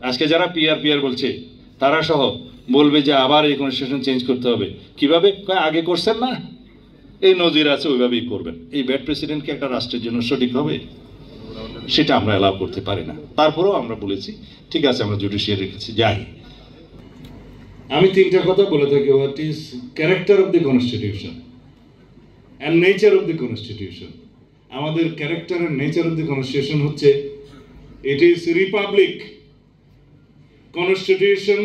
আজকে যারা পিআর বলছে তারা সহ বলবে যে আবার এই কনস্টিটিউশন চেঞ্জ করতে হবে। কিভাবে? আগে করছেন না, এই নজির আছে, ওইভাবেই করবেন। এই ব্যাড প্রেসিডেন্ট কি একটা রাষ্ট্রের জন্য সঠিক হবে? সেটা আমরা অ্যালাউ করতে পারি না। তারপরেও আমরা বলেছি ঠিক আছে, আমরা জুডিশিয়ারি রেখেছি, যাই। আমি তিনটা কথা বলে থাকি, what is character of the constitution and nature of the constitution. আমাদের character and nature of the constitution হচ্ছে it is republic, constitution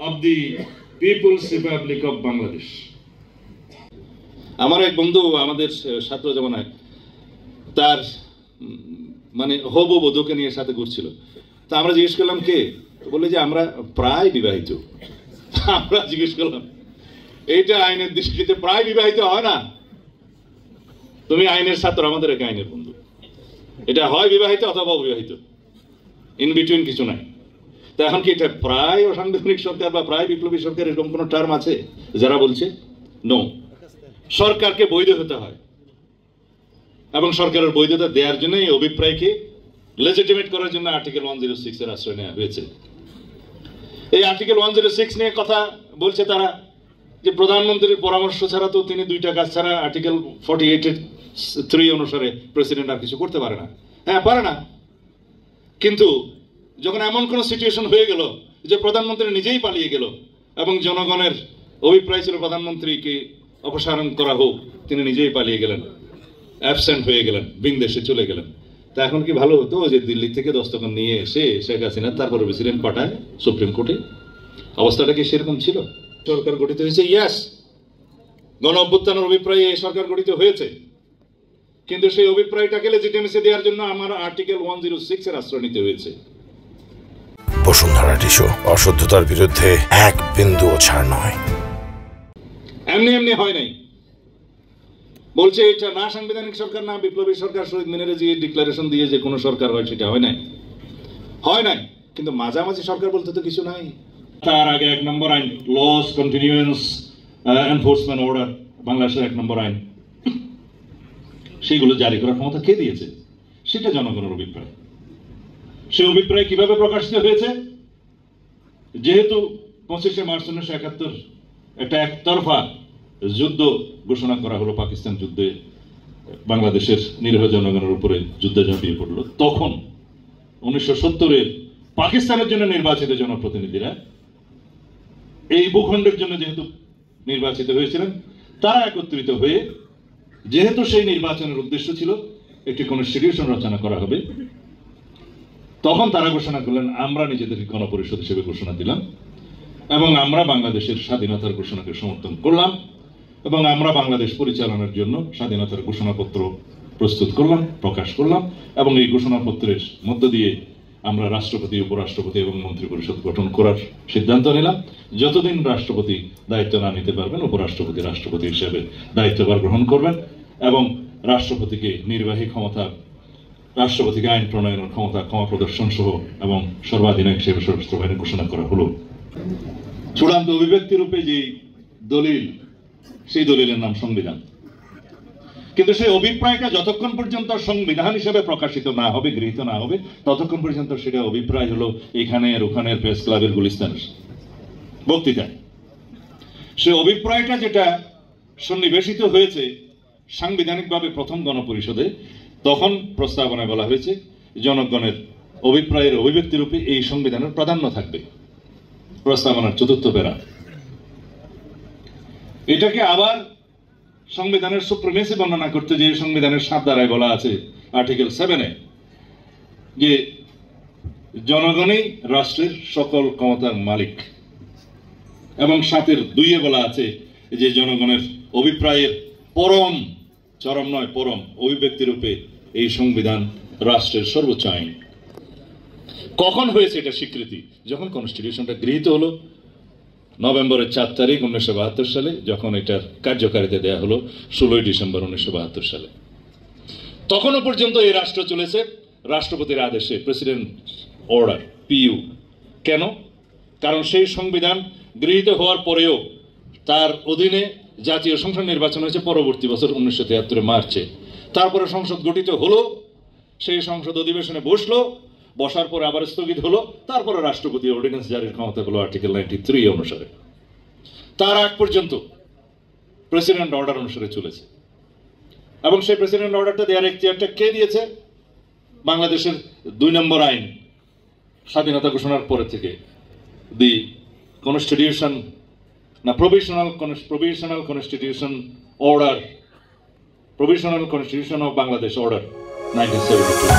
of the people's republic of Bangladesh. আমার এক বন্ধু আমাদের ছাত্র জমানায় তার মানে হবু বধূকে নিয়ে সাথে ঘুরছিল। তা আমরা জিজ্ঞেস করলাম কে, বললে যে আমরা প্রায় বিবাহিত। আমরা জিজ্ঞেস করলাম এইটা আইনের দৃষ্টিতে প্রায় বিবাহিত হয় না? তুমি আইনের ছাত্র, আমাদের এক আইনের বন্ধু, এটা হয় বিবাহিত অথবা অবিবাহিত, ইন বিটুইন কিছু নাই। তা এখন কি এটা প্রায় অসাংবিধানিক সরকার বা প্রায় বিপ্লবী সরকার এরকম কোন টার্ম আছে যারা বলছে? নো, সরকারকে বৈধ হতে হয় এবং সরকারের বৈধতা দেওয়ার জন্য এই অভিপ্রায়কে লেজিটিমেট করার জন্য আর্টিকেল 106 এর আশ্রয় নেওয়া হয়েছে। এই আর্টিকেল 106 নিয়ে কথা বলছে তারা যে প্রধানমন্ত্রীর পরামর্শ ছাড়া তো তিনি 2টা কাজ ছাড়া আর্টিকেল 48(3) অনুসারে প্রেসিডেন্ট আর কিছু করতে পারে না। হ্যাঁ, পারে না, কিন্তু যখন এমন কোন সিচুয়েশন হয়ে গেল যে প্রধানমন্ত্রী নিজেই পালিয়ে গেল এবং জনগণের অভিপ্রায় ছিল প্রধানমন্ত্রীকে অপসারণ করা হোক, তিনি নিজেই পালিয়ে গেলেন, অ্যাবসেন্ট হয়ে গেলেন, বিদেশে চলে গেলেন। তা এখন কি ভালো হতো যে দিল্লি থেকে দস্তখত নিয়ে এসে শেখ হাসিনা তারপরে প্রেসিডেন্ট পাঠায় সুপ্রিম কোর্টে? অবস্থাটা কি সেরকম ছিল? সরকার গঠিত হয়েছে, ইয়াস, গণ অভ্যুত্থানের অভিপ্রায়ে এই সরকার গঠিত হয়েছে, কিন্তু সেই অভিপ্রায়টাকে লেজিটিমেসি দেওয়ার জন্য আমার আর্টিকেল 106 এর আশ্রয় নিতে হয়েছে। বসুন্ধরা টিস্যু, অশুদ্ধতার বিরুদ্ধে এক বিন্দুও ছাড় নয়। এমনি এমনি হয় নাই। বলছে এটা না সাংবিধানিক সরকার না বিপ্লবী সরকার, শহীদ মিনারে যে ডিক্লারেশন দিয়ে যে কোনো সরকার হয় সেটা হয় নাই, হয় নাই। কিন্তু মাঝামাঝি সরকার বলতে তো কিছু নাই। তার আগে 1 নম্বর আইন, লস কন্টিনিউয়েন্স এনফোর্সমেন্ট অর্ডার, বাংলাদেশের 1 নম্বর আইন, সেইগুলো জারি করার ক্ষমতা কে দিয়েছে? সেটা জনগণের অভিপ্রায়। সে অভিপ্রায় কিভাবে প্রকাশিত হয়েছে? যেহেতু 25শে মার্চ 1971 একটা একতরফা যুদ্ধ ঘোষণা করা হলো, পাকিস্তান যুদ্ধে বাংলাদেশের নিরীহ জনগণের উপরে যুদ্ধ ঝাঁপিয়ে পড়লো, তখন 1970-এর পাকিস্তানের জন্য নির্বাচিত জনপ্রতিনিধিরা এই ভূখণ্ডের জন্য যেহেতু নির্বাচিত হয়েছিলেন, তারা একত্রিত হয়ে, যেহেতু সেই নির্বাচনের উদ্দেশ্য ছিল একটি কনস্টিটিউশন রচনা করা হবে, তখন তারা ঘোষণা করলেন আমরা নিজেদেরকে গণপরিষদ হিসেবে ঘোষণা দিলাম এবং আমরা বাংলাদেশের স্বাধীনতার ঘোষণাকে সমর্থন করলাম এবং আমরা বাংলাদেশ পরিচালনার জন্য স্বাধীনতার ঘোষণাপত্র প্রস্তুত করলাম, প্রকাশ করলাম এবং এই ঘোষণাপত্রের মধ্য দিয়ে আমরা রাষ্ট্রপতি, উপরাষ্ট্রপতি এবং মন্ত্রী পরিষদ গঠন করার সিদ্ধান্ত নিলাম। যতদিন রাষ্ট্রপতি দায়িত্ব না নিতে পারবেন, উপরাষ্ট্রপতি রাষ্ট্রপতি হিসেবে দায়িত্বভার গ্রহণ করবেন এবং রাষ্ট্রপতিকে নির্বাহী ক্ষমতা, রাষ্ট্রপতিকে আইন প্রণয়নের ক্ষমতা, ক্ষমা প্রদর্শন সহ এবং সর্বাধিনায়ক হিসেবে সশস্ত্র বাহিনী ঘোষণা করা হলো। চূড়ান্ত অভিব্যক্তি রূপে যে দলিল, সেই দলিলের নাম সংবিধান। কিন্তু সেই অভিপ্রায়টা যতক্ষণ পর্যন্ত সংবিধান হিসেবে প্রকাশিত না হবে, গৃহীত না হবে, ততক্ষণ পর্যন্ত সেটা অভিপ্রায় হলো এখানের ওখানের প্রেস ক্লাবের গুলিস্তানের বক্তৃতায়। সে অভিপ্রায়টা যেটা সন্নিবেশিত হয়েছে সাংবিধানিকভাবে প্রথম গণপরিষদে, তখন প্রস্তাবনায় বলা হয়েছে জনগণের অভিপ্রায়ের অভিব্যক্তি রূপে এই সংবিধানের প্রাধান্য থাকবে। প্রস্তাবনার 4র্থ প্যারা। এটাকে আবার সংবিধানের সুপ্রিমেসি বর্ণনা করতে যে সংবিধানের 7 ধারায় বলা আছে, আর্টিকেল 7-এ, যে জনগণই রাষ্ট্রের সকল ক্ষমতার মালিক, এবং 7-এর 2-এ বলা আছে যে জনগণের অভিপ্রায়ের পরম, চরম নয় পরম অভিব্যক্তি রূপে এই সংবিধান রাষ্ট্রের সর্বোচ্চ আইন। কখন হয়েছে এটা স্বীকৃতি? যখন কনস্টিটিউশনটা গৃহীত হলো নভেম্বরের 4 তারিখ 1972 সালে, যখন এটার কার্যকারিতা দেয়া হলো 16 ডিসেম্বর 1972 সালে। তখনও পর্যন্ত এই রাষ্ট্র চলেছে রাষ্ট্রপতির আদেশে, প্রেসিডেন্ট অর্ডার, পিইউ। কেন? কারণ সেই সংবিধান গৃহীত হওয়ার পরেও তার অধীনে জাতীয় সংসদ নির্বাচন হয়েছে পরবর্তী বছর 1973 মার্চে। তারপরে সংসদ গঠিত হলো, সেই সংসদ অধিবেশনে বসলো, বসার পরে আবার স্থগিত হলো, তারপরে রাষ্ট্রপতি অর্ডিন্যান্স জারির ক্ষমতা পেল আর্টিকেল 93 অনুসারে। তার আগ পর্যন্ত প্রেসিডেন্ট অর্ডার অনুসারে চলেছে, এবং সেই প্রেসিডেন্ট অর্ডারটা দেওয়ার এখতিয়ারটা কে দিয়েছে? বাংলাদেশের 2 নম্বর আইন, স্বাধীনতা ঘোষণার পরে থেকে, দি কনস্টিটিউশন না provisional constitution order, provisional constitution of Bangladesh order 1972।